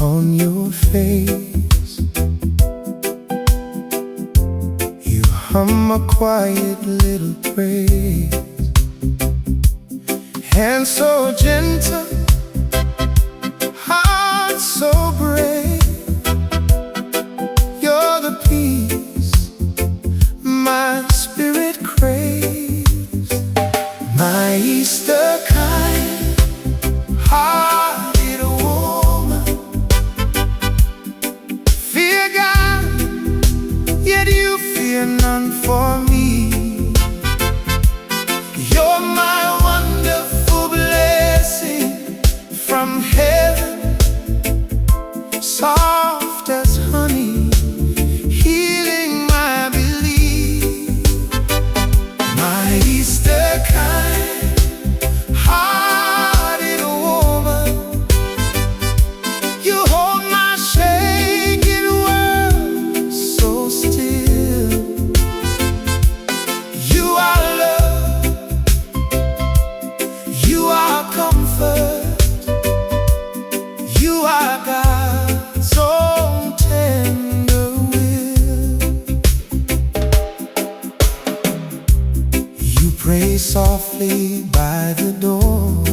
on your face. You hum a quiet little praise, hands so gentle, heart so brave. You're the peace my spirit craves, my Easter kind, hearted woman. Fear God, yet you fear none for me. You're my wonderful blessing from heaven, soft as honey, healing my belief. My Easter kind, hearted woman, you hold my shaking world so still. You are love, you are comfort, you are God's own tender will. You pray softly by the door,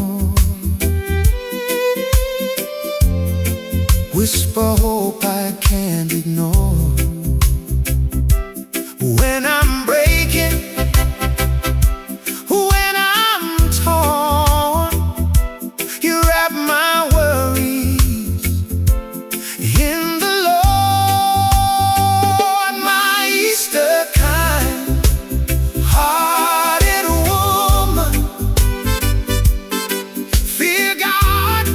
whisper hope I can't ignore. When I'm breaking, when I'm torn, you wrap my worries in the Lord. My Easter kind, hearted woman, fear God,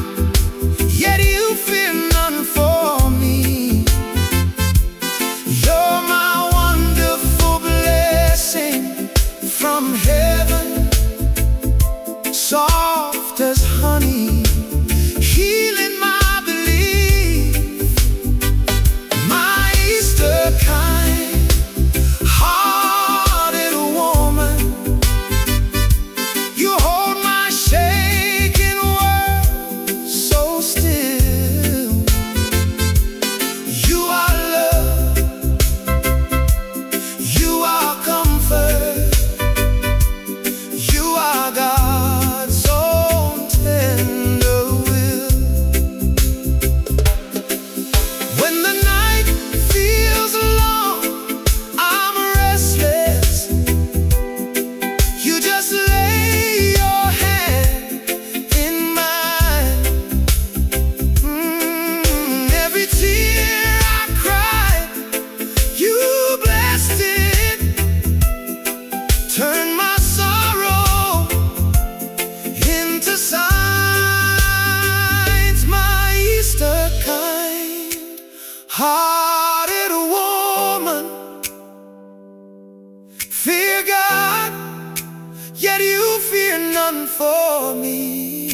yet you fear none for me. You're my wonderful blessing from heaven, soft as honey, healing my belief. My Easter kind, hearted woman, you hold my shaking world so still. You are love, you are comfort, you are God's own tender will. When the night feels long, I'm restless, you just lay your hand in mine. Every tear I cried, you blessed it, turn my sorrow into signs. My Easter kind, hearted woman, fear God, yet you fear none for me.